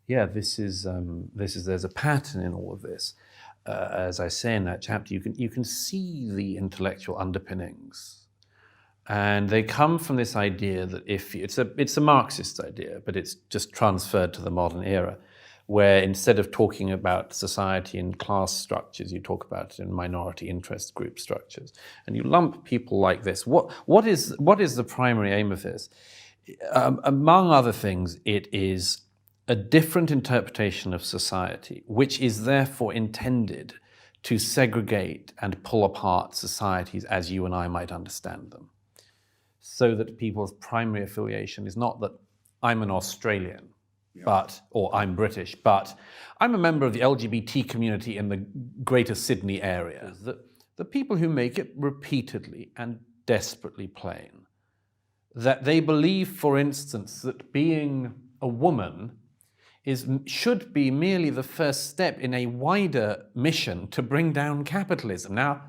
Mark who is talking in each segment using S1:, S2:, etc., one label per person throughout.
S1: yeah, there's a pattern in all of this. As I say in that chapter, you can see the intellectual underpinnings, and they come from this idea that it's a Marxist idea, but it's just transferred to the modern era, where instead of talking about society in class structures, you talk about it in minority interest group structures, and you lump people like this. What is the primary aim of this? Among other things, it is a different interpretation of society, which is therefore intended to segregate and pull apart societies as you and I might understand them, so that people's primary affiliation is not that I'm an Australian, or I'm British, but I'm a member of the LGBT community in the Greater Sydney area. The people who make it repeatedly and desperately plain that they believe, for instance, that being a woman should be merely the first step in a wider mission to bring down capitalism. Now,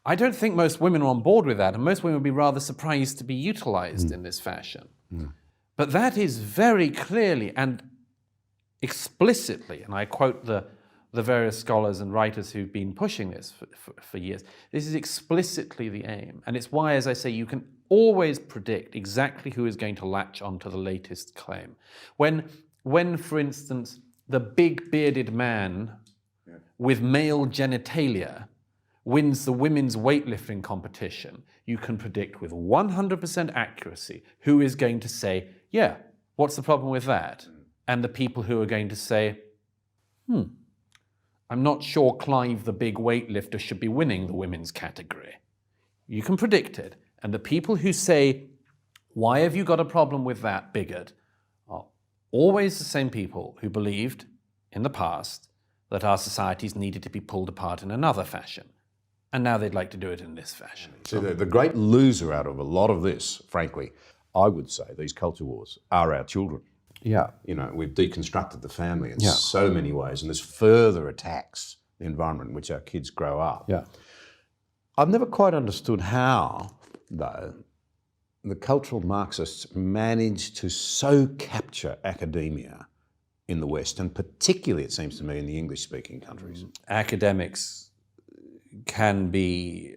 S1: I don't think most women are on board with that, and most women would be rather surprised to be utilized in this fashion. But that is very clearly and explicitly, and I quote the various scholars and writers who've been pushing this for years, this is explicitly the aim. And it's why, as I say, you can always predict exactly who is going to latch onto the latest claim. When, for instance, the big bearded man with male genitalia wins the women's weightlifting competition, you can predict with 100% accuracy who is going to say, yeah, what's the problem with that? And the people who are going to say, I'm not sure Clive, the big weightlifter, should be winning the women's category. You can predict it. And the people who say, why have you got a problem with that, bigot, are always the same people who believed in the past that our societies needed to be pulled apart in another fashion. And now they'd like to do it in this fashion.
S2: So the great loser out of a lot of this, frankly, I would say these culture wars are our children.
S1: Yeah.
S2: You know, we've deconstructed the family in so many ways, and this further attacks the environment in which our kids grow up.
S1: Yeah.
S2: I've never quite understood how, though, the cultural Marxists managed to so capture academia in the West, and particularly, it seems to me, in the English-speaking countries.
S1: Academics can be,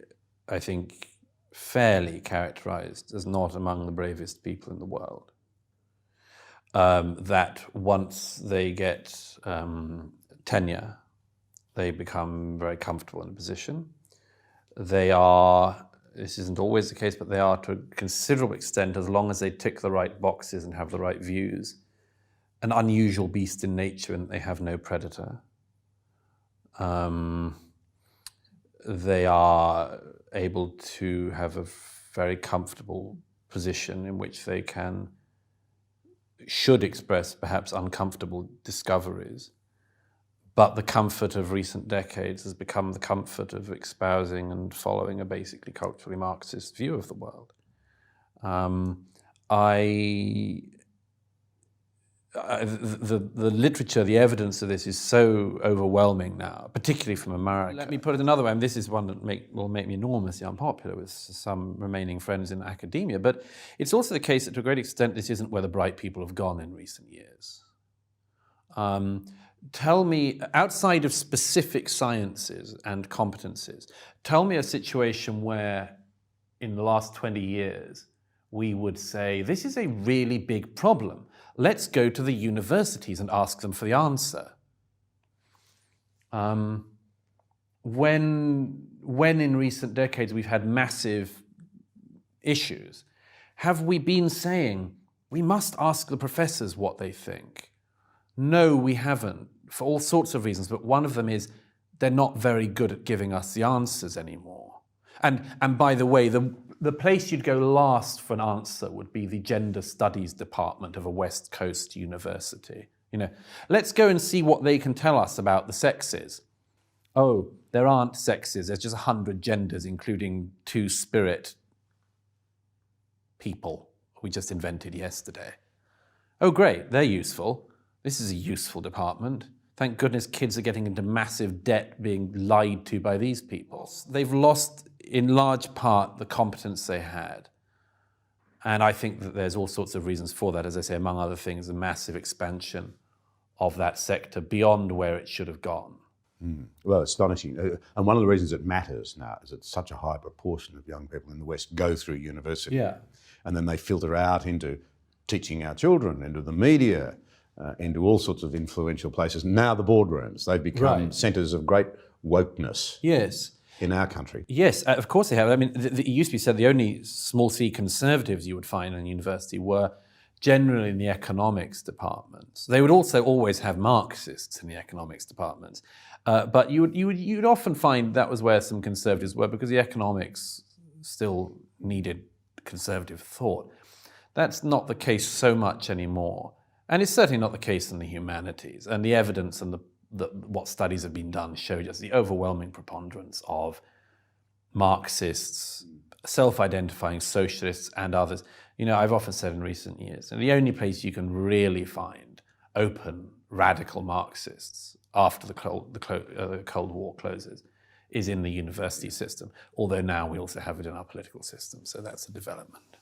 S1: I think, fairly characterized as not among the bravest people in the world. That once they get tenure, they become very comfortable in a position. They are, this isn't always the case, but they are to a considerable extent, as long as they tick the right boxes and have the right views, an unusual beast in nature and they have no predator. They are able to have a very comfortable position in which they should express perhaps uncomfortable discoveries, but the comfort of recent decades has become the comfort of espousing and following a basically culturally Marxist view of the world. The literature, the evidence of this is so overwhelming now, particularly from America. Let me put it another way, and this is one that will make me enormously unpopular with some remaining friends in academia, but it's also the case that to a great extent this isn't where the bright people have gone in recent years. Tell me, outside of specific sciences and competencies, tell me a situation where in the last 20 years we would say, this is a really big problem. Let's go to the universities and ask them for the answer. When in recent decades we've had massive issues, have we been saying, we must ask the professors what they think? No, we haven't, for all sorts of reasons, but one of them is they're not very good at giving us the answers anymore. And by the way, the place you'd go last for an answer would be the gender studies department of a West Coast university. You know, let's go and see what they can tell us about the sexes. Oh, there aren't sexes, there's just 100 genders, including 2 spirit people we just invented yesterday. Oh great, they're useful. This is a useful department. Thank goodness kids are getting into massive debt being lied to by these people. They've lost, in large part, the competence they had. And I think that there's all sorts of reasons for that. As I say, among other things, a massive expansion of that sector beyond where it should have gone.
S2: Well, astonishing. And one of the reasons it matters now is that such a high proportion of young people in the West go through university.
S1: Yeah.
S2: And then they filter out into teaching our children, into the media, into all sorts of influential places. Now the boardrooms, they've become centres of great wokeness.
S1: Yes.
S2: In our country.
S1: Yes, of course they have. I mean, it used to be said the only small c conservatives you would find in university were generally in the economics departments. They would also always have Marxists in the economics departments. But you'd often find that was where some conservatives were, because the economics still needed conservative thought. That's not the case so much anymore. And it's certainly not the case in the humanities. And the evidence and what studies have been done show just the overwhelming preponderance of Marxists, self-identifying socialists and others. You know, I've often said in recent years, and the only place you can really find open, radical Marxists after the Cold War closes is in the university system, although now we also have it in our political system, so that's a development.